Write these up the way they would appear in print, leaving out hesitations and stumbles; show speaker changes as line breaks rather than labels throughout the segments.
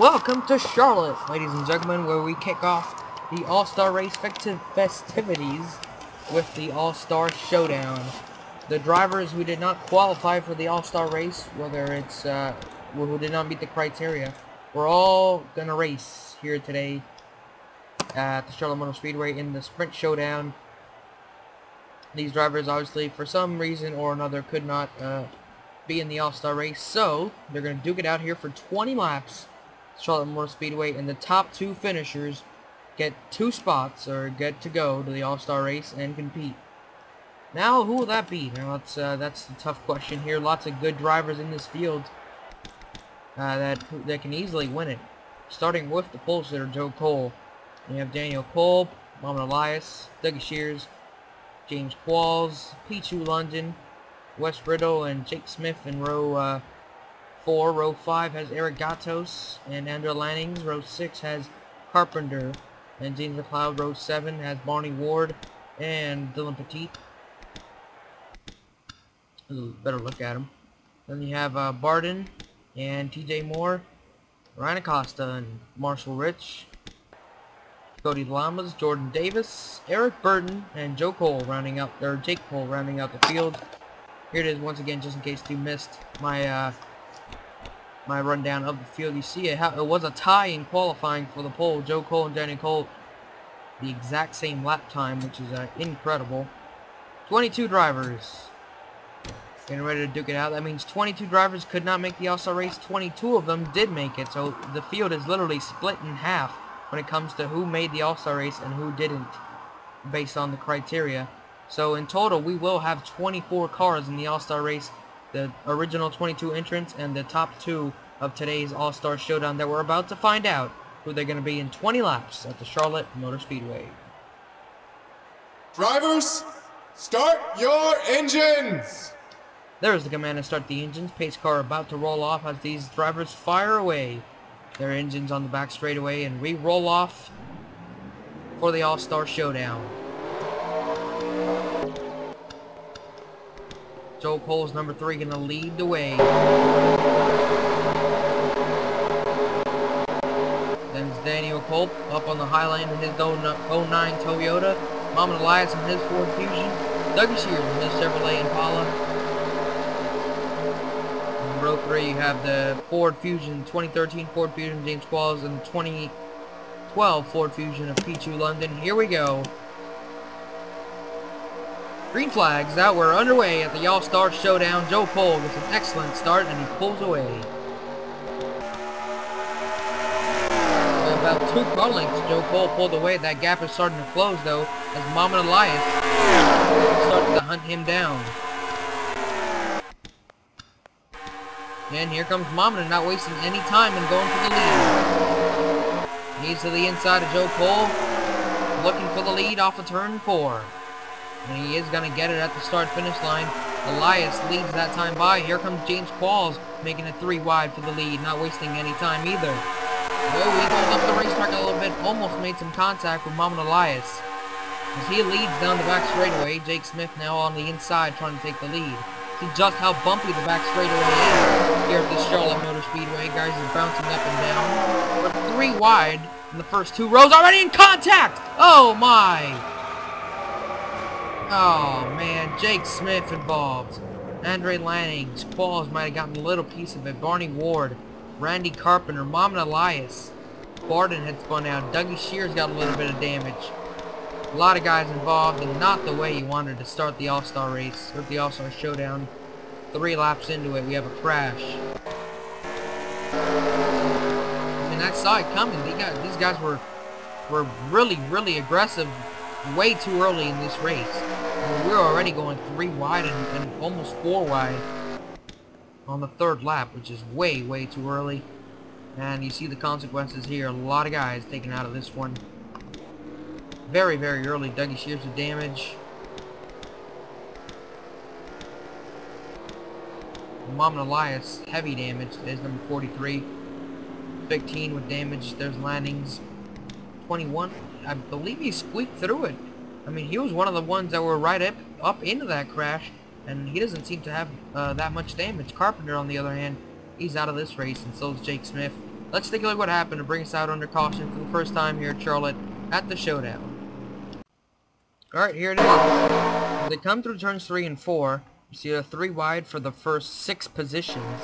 Welcome to Charlotte, ladies and gentlemen, where we kick off the All-Star Race festivities with the All-Star Showdown. The drivers who did not qualify for the All-Star Race, whether it's who did not meet the criteria, we're all gonna race here today at the Charlotte Motorspeedway in the Sprint Showdown. These drivers, obviously, for some reason or another, could not be in the All-Star Race, so they're gonna duke it out here for 20 laps. Charlotte Motorspeedway, and the top two finishers get 2 spots, or get to go to the All-Star Race and compete. Now, who will that be? Now, that's a tough question here. Lots of good drivers in this field that can easily win it. Starting with the pole sitter, Joe Cole. You have Daniel Kolb, Mohamed Elias, Dougie Shears, James Qualls, Pichu London, Wes Riddle, and Jake Smith in row 4. Row 5 has Eric Gatos and Andrew Lannings. Row 6 has Carpenter and James McLeod. Row 7 has Barney Ward and Dylan Petit. A better look at him. Then you have Barden and TJ Moore, Ryan Acosta and Marshall Rich, Cody Lamas, Jordan Davis, Eric Burton, and Jake Cole rounding out the field. Here it is once again, just in case you missed my rundown of the field. You see it was a tie in qualifying for the pole. Joe Cole and Daniel Cole, the exact same lap time, which is incredible. 22 drivers getting ready to duke it out. That means 22 drivers could not make the All-Star Race. 22 of them did make it, so the field is literally split in half when it comes to who made the All-Star Race and who didn't, based on the criteria. So in total, we will have 24 cars in the All-Star Race. The original 22 entrants and the top 2 of today's All-Star Showdown that we're about to find out who they're going to be in 20 laps at the Charlotte Motorspeedway.
Drivers, start your engines!
There's the command to start the engines. Pace car about to roll off as these drivers fire away their engines on the back straightaway, and we roll off for the All-Star Showdown. Joe Cole's number 3 going to lead the way. Then it's Daniel Kolb up on the Highland in his 09 Toyota. Mohamed Elias in his Ford Fusion. Dougie Shears in his Chevrolet Impala. In row 3 you have the Ford Fusion, 2013 Ford Fusion, James Qualls, and 2012 Ford Fusion of Pichu London. Here we go. Green flags out. We're underway at the All-Star Showdown. Joe Cole gets an excellent start and he pulls away. About 2 car lengths, Joe Cole pulled away. That gap is starting to close though, as Mohamed Elias starts to hunt him down. And here comes Mohamed, not wasting any time and going for the lead. He's to the inside of Joe Cole, looking for the lead off of turn 4. And he is going to get it at the start-finish line. Elias leads that time by. Here comes James Qualls, making it 3 wide for the lead, not wasting any time either. Oh, he goes up the racetrack a little bit, almost made some contact with Mohamed Elias. As he leads down the back straightaway, Jake Smith now on the inside trying to take the lead. See just how bumpy the back straightaway is here at the Charlotte Motorspeedway. Guys are bouncing up and down. We're 3 wide in the first 2 rows, already in contact! Oh my! Oh man, Jake Smith involved. Andre Lannings, Qualls might have gotten a little piece of it. Barney Ward, Randy Carpenter, Mohamed Elias. Barden had spun out. Dougie Shears got a little bit of damage. A lot of guys involved, and not the way you wanted to start the All-Star Race, or the All-Star Showdown. 3 laps into it, we have a crash. I mean, I saw it coming. These guys were really aggressive way too early in this race. I mean, we're already going 3 wide and almost 4 wide on the 3rd lap, which is way too early. And you see the consequences here. A lot of guys taken out of this one. Very early. Dougie Shears with damage. Mohamed Elias, heavy damage. There's number 43. 15 with damage. There's Lannings. 21. I believe he squeaked through it. I mean, he was one of the ones that were right up into that crash, and he doesn't seem to have that much damage. Carpenter, on the other hand, he's out of this race, and so is Jake Smith. let's take a look what happened to bring us out under caution for the first time here at Charlotte at the Showdown. Alright, here it is. They come through turns 3 and 4. You see they're 3 wide for the first 6 positions.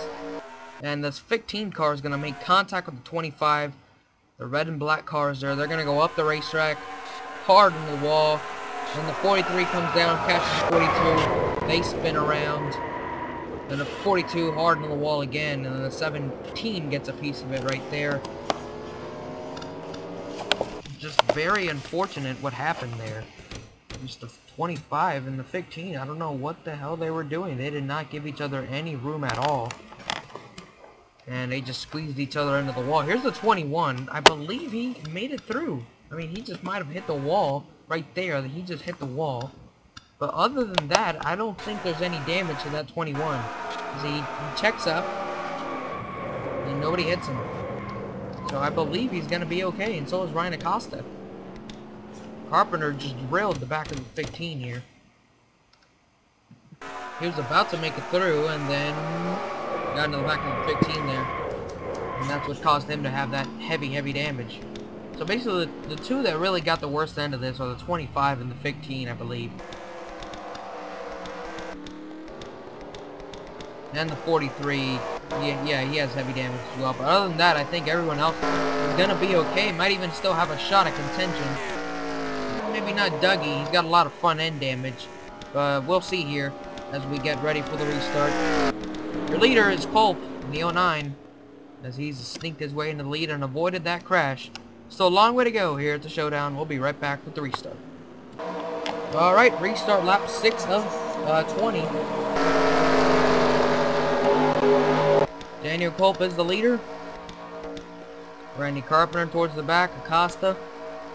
And this 15 car is going to make contact with the 25. The red and black cars there, they're going to go up the racetrack, hard into the wall. Then the 43 comes down, catches 42. They spin around. Then the 42 hard into the wall again. And then the 17 gets a piece of it right there. Just very unfortunate what happened there. Just the 25 and the 15, I don't know what the hell they were doing. They did not give each other any room at all. And they just squeezed each other into the wall. Here's the 21. I believe he made it through. I mean, he just might have hit the wall right there. He just hit the wall. But other than that, I don't think there's any damage to that 21. See, he checks up, and nobody hits him. So I believe he's going to be okay, and so is Ryan Acosta. Carpenter just drilled the back of the 15 here. He was about to make it through, and then got into the back of the 15 there. And that's what caused him to have that heavy, heavy damage. So basically, the two that really got the worst end of this are the 25 and the 15, I believe. And the 43, yeah, he has heavy damage as well. But other than that, I think everyone else is going to be okay. Might even still have a shot at contention. Maybe not Dougie. He's got a lot of front end damage. But we'll see here as we get ready for the restart. Your leader is Culp in the 09, as he's sneaked his way into the lead and avoided that crash. Still a long way to go here at the Showdown. We'll be right back with the restart. Alright, restart lap 6 of 20. Daniel Culp is the leader. Randy Carpenter towards the back. Acosta,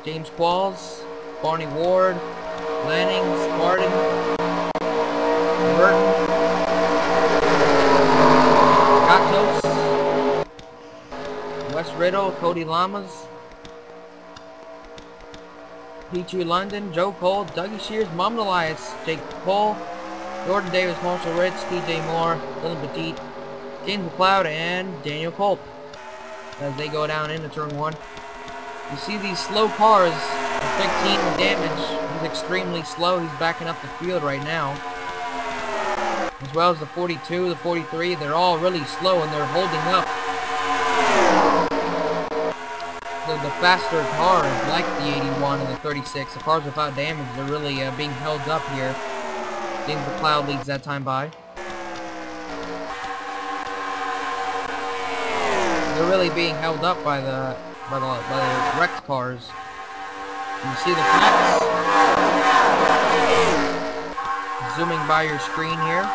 James Qualls, Barney Ward, Lanning, Spartan, Burton, Gatos, Wes Riddle, Cody Lamas, Petrie London, Joe Cole, Dougie Shears, Mom Elias, Jake Cole, Jordan Davis, Marshall Ritz, TJ Moore, Dylan Petit, James McLeod, and Daniel Culp as they go down into turn 1. You see these slow cars, the 15 with damage. He's extremely slow. He's backing up the field right now. As well as the 42, the 43, they're all really slow and they're holding up. The faster cars, like the 81 and the 36, the cars without damage, they're really being held up here. James McLeod leads that time by. They're really being held up by the wrecked cars. You see the fence zooming by your screen here.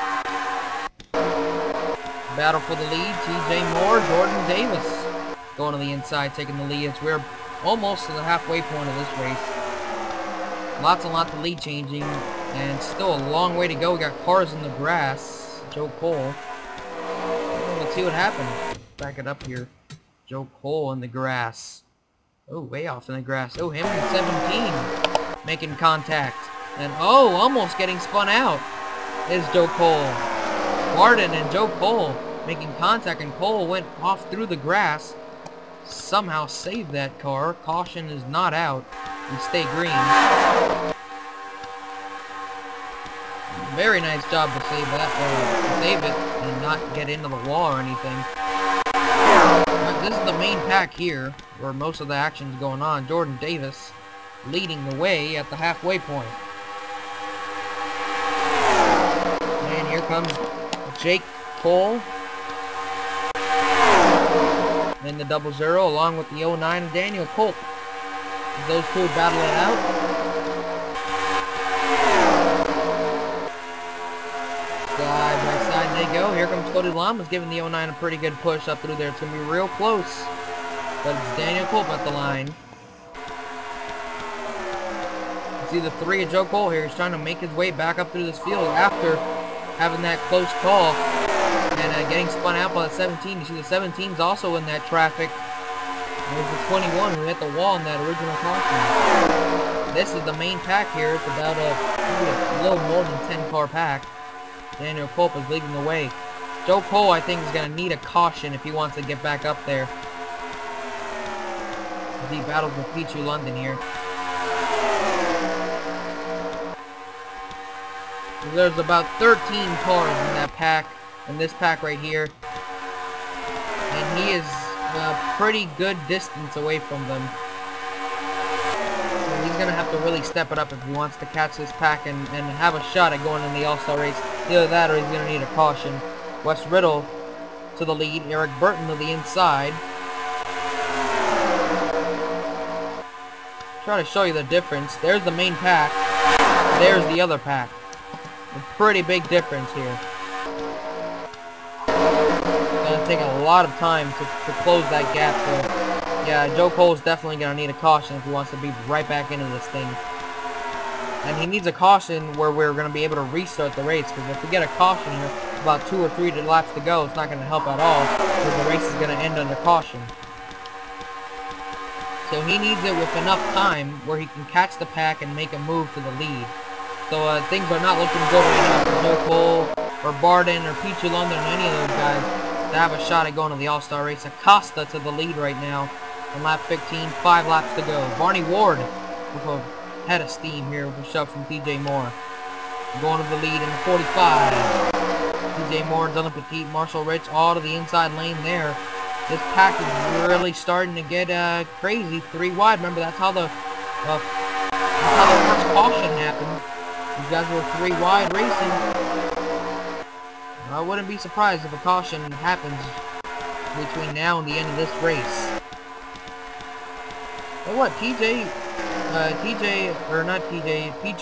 Battle for the lead. TJ Moore, Jordan Davis going to the inside, taking the lead. We're almost to the halfway point of this race. Lots and lots of lead changing, and still a long way to go. We got cars in the grass. Joe Cole. Let's see what happened. Back it up here. Joe Cole in the grass. Oh, way off in the grass. Oh, him and 17 making contact. And oh, almost getting spun out is Joe Cole. Martin and Joe Cole making contact, and Cole went off through the grass. Somehow saved that car. Caution is not out. We stay green. Very nice job to save that, or to save it and not get into the wall or anything. But this is the main pack here, where most of the action is going on. Jordan Davis leading the way at the halfway point. And here comes Jake Cole in the 00, along with the 09 and Daniel Culp. Those two battle it out. Side by side they go. Here comes Cody Lamas giving the 09 a pretty good push up through there. It's going to be real close. But it's Daniel Culp at the line. You see the 3 of Joe Cole here. He's trying to make his way back up through this field after having that close call and getting spun out by the 17. You see the 17's also in that traffic. There's the 21 who hit the wall in that original caution. This is the main pack here. It's about a little more than 10 car pack. Daniel Culp is leading the way. Joe Cole, I think, is going to need a caution if he wants to get back up there. as he battles with Peachy London here. There's about 13 cars in that pack, in this pack right here. And he is a pretty good distance away from them. So he's going to have to really step it up if he wants to catch this pack and have a shot at going in the All-Star race. Either that or he's going to need a caution. Wes Riddle to the lead, Eric Burton to the inside. Try to show you the difference. There's the main pack. There's the other pack. A pretty big difference here. It's going to take a lot of time to close that gap. So, yeah, Joe Cole's definitely going to need a caution if he wants to be right back into this thing. And he needs a caution where we're going to be able to restart the race. Because if we get a caution here, about 2 or 3 laps to go, it's not going to help at all. Because the race is going to end under caution. So he needs it with enough time where he can catch the pack and make a move to the lead. So things are not looking good right now for Joe Cole or Barden or Peachy London or any of those guys to have a shot at going to the All-Star race. Acosta to the lead right now on lap 15, 5 laps to go. Barney Ward with a head of steam here with a shove from TJ Moore. Going to the lead in the 45. TJ Moore, Dylan Petit, Marshall Rich all to the inside lane there. This pack is really starting to get crazy. 3 wide. Remember, that's how the first caution happened. These guys were 3 wide racing. I wouldn't be surprised if a caution happens between now and the end of this race. But what, Peachy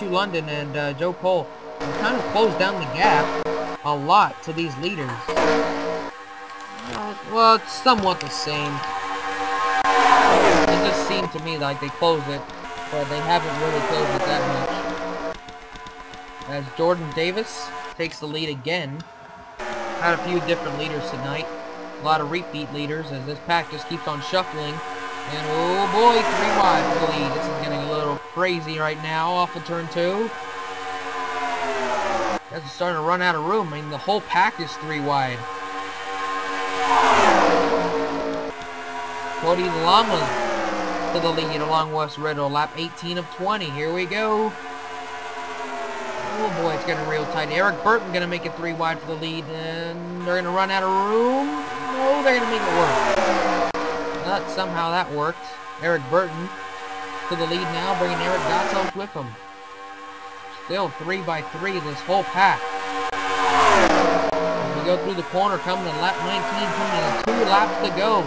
London and Joe Cole kind of closed down the gap a lot to these leaders. Well, it's somewhat the same. It just seemed to me like they closed it, but they haven't really closed it that much. As Jordan Davis takes the lead again. Had a few different leaders tonight. A lot of repeat leaders as this pack just keeps on shuffling. And oh boy, 3 wide for the lead. This is getting a little crazy right now off of turn 2. Guys are starting to run out of room. I mean, the whole pack is 3 wide. Cody Lamas to the lead along Wes Riddle. Lap 18 of 20. Here we go. Oh boy, it's getting real tight. Eric Burton going to make it 3 wide for the lead. And they're going to run out of room. No, they're going to make it work. But somehow that worked. Eric Burton to the lead now, bringing Eric Gatos with him. Still 3 by 3 this whole pack. As we go through the corner, coming to lap 19, coming to 2 laps to go.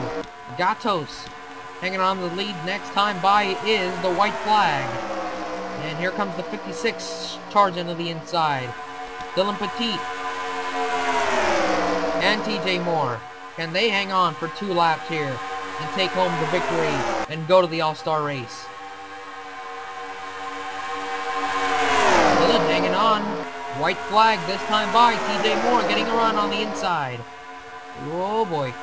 Gatos hanging on the lead. Next time by is the white flag. And here comes the 56 charging to the inside. Dylan Petit and TJ Moore. Can they hang on for 2 laps here and take home the victory and go to the All-Star race? Dylan hanging on. White flag this time by. TJ Moore getting a run on the inside. Oh boy.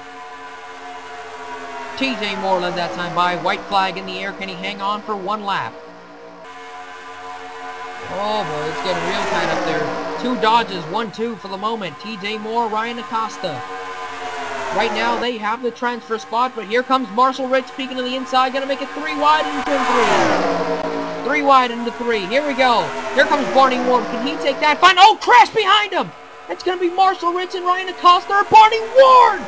TJ Moore led that time by. White flag in the air. Can he hang on for 1 lap? Oh boy, it's getting real tight up there. 2 dodges, 1-2 for the moment. TJ Moore, Ryan Acosta. Right now they have the transfer spot, but here comes Marshall Rich peeking to the inside. Gonna make it 3 wide into turn 3. 3 wide into 3. Here we go. Here comes Barney Ward. Can he take that? Fine. Oh, crash behind him. It's gonna be Marshall Rich and Ryan Acosta or Barney Ward.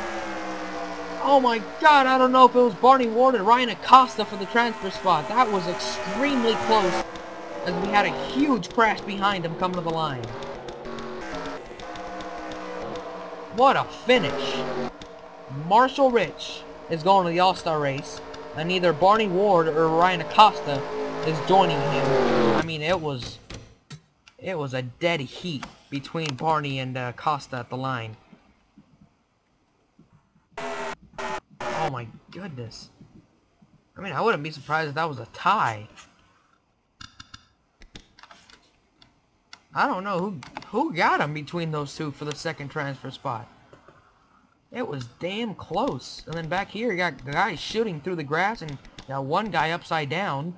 Oh my God, I don't know if it was Barney Ward and Ryan Acosta for the transfer spot. That was extremely close as we had a huge crash behind him coming to the line. What a finish. Marshall Rich is going to the All-Star race, and either Barney Ward or Ryan Acosta is joining him. I mean, it was a dead heat between Barney and Acosta at the line. Oh my goodness. I mean, I wouldn't be surprised if that was a tie. I don't know who got him between those two for the second transfer spot. It was damn close. And then back here, you got guys shooting through the grass, and you got one guy upside down.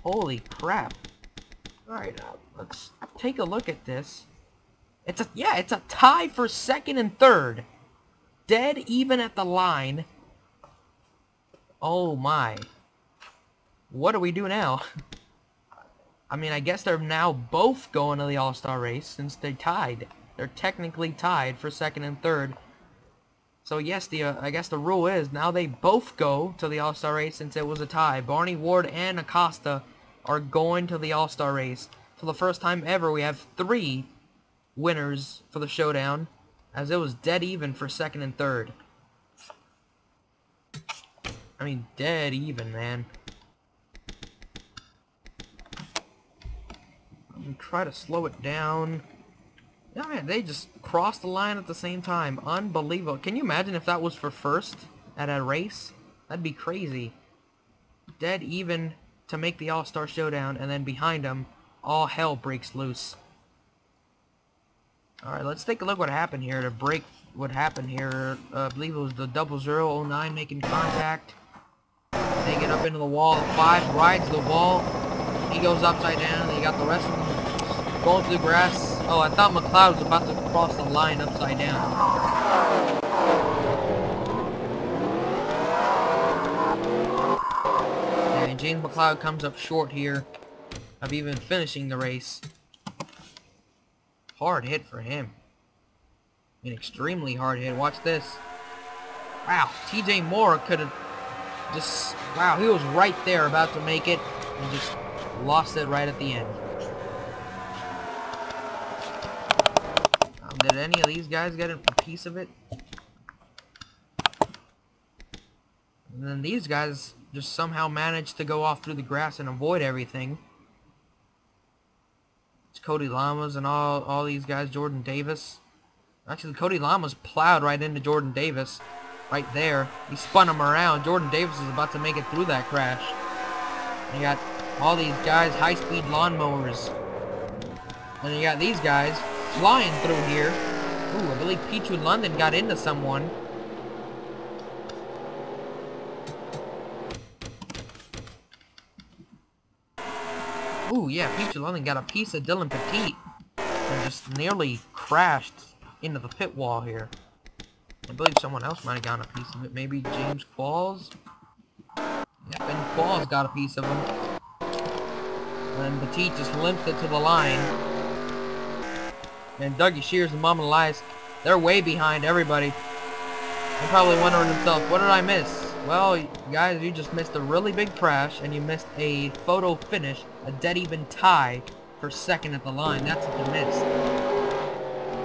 Holy crap. Alright, let's take a look at this. It's a tie for second and third. Dead even at the line. Oh my. What do we do now? I mean, I guess they're now both going to the All-Star race since they tied. They're technically tied for second and third. So yes, I guess the rule is now they both go to the All-Star race since it was a tie. Barney, Ward, and Acosta are going to the All-Star race. For the first time ever, we have 3 winners for the Showdown, as it was dead even for second and third. I mean, dead even, man. Let me try to slow it down. Yeah, man, they just crossed the line at the same time. Unbelievable. Can you imagine if that was for first at a race? That'd be crazy. Dead even to make the All-Star Showdown, and then behind them, all hell breaks loose. Alright, let's take a look what happened here to break what happened here. I believe it was the 0009 making contact. They get up into the wall. 5 rides the wall. He goes upside down, and you got the rest of them going through the grass. Oh, I thought McLeod was about to cross the line upside down. And James McLeod comes up short here of even finishing the race. Hard hit for him. An extremely hard hit. Watch this. Wow, TJ Moore could have just... Wow, he was right there about to make it and just lost it right at the end. Did any of these guys get a piece of it? And then these guys just somehow managed to go off through the grass and avoid everything. It's Cody Lamas and all these guys. Jordan Davis. Actually, Cody Lamas plowed right into Jordan Davis. Right there. He spun him around. Jordan Davis is about to make it through that crash. And you got all these guys, high-speed lawnmowers. And you got these guys flying through here. Ooh, I believe Pichu London got into someone. Ooh, yeah, Pichu London got a piece of Dylan Petit. And just nearly crashed into the pit wall here. I believe someone else might have gotten a piece of it. Maybe James Qualls? Yeah, Ben Qualls got a piece of him. And Petit just limped it to the line. And Dougie Shears and Mama Elias, they're way behind everybody. They're probably wondering themselves, what did I miss? Well, guys, you just missed a really big crash, and you missed a photo finish, a dead even tie for second at the line. That's what you missed.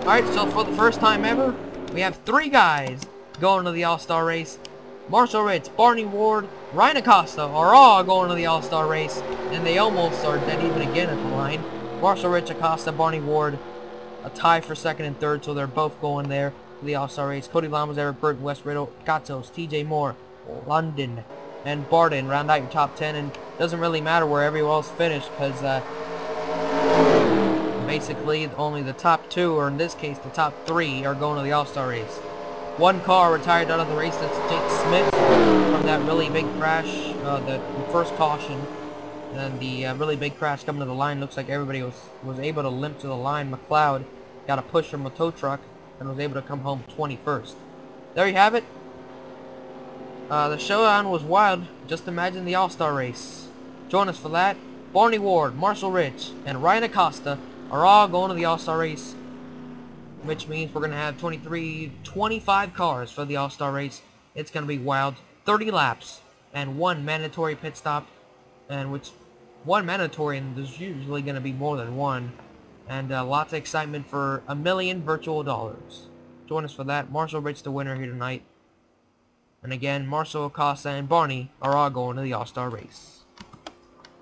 Alright, so for the first time ever, we have 3 guys going to the All-Star race. Marshall Ritz, Barney Ward, Ryan Acosta are all going to the All-Star race, and they almost are dead even again at the line. Marshall Ritz, Acosta, Barney Ward, a tie for second and third, so they're both going there to the All-Star race. Cody Lamas, Eric Burton, Wes Riddle, Gatos, TJ Moore, London, and Barden round out your top 10, and doesn't really matter where everyone else finished, because basically only the top 2, or in this case the top 3, are going to the All-Star race. 1 car retired out of the race, that's Jake Smith from that really big crash, the first caution. And the really big crash coming to the line. Looks like everybody was able to limp to the line. McLeod got a push from a tow truck and was able to come home 21st. There you have it. The Showdown was wild. Just imagine the All-Star race. Join us for that. Barney Ward, Marshall Rich, and Ryan Acosta are all going to the All-Star race, which means we're going to have 25 cars for the All-Star race. It's going to be wild. 30 laps and 1 mandatory pit stop. And which 1 mandatory, and there's usually going to be more than 1. And lots of excitement for $1 million virtual dollars. Join us for that. Marshall Rich, the winner here tonight. And again, Marshall, Acosta, and Barney are all going to the All-Star race.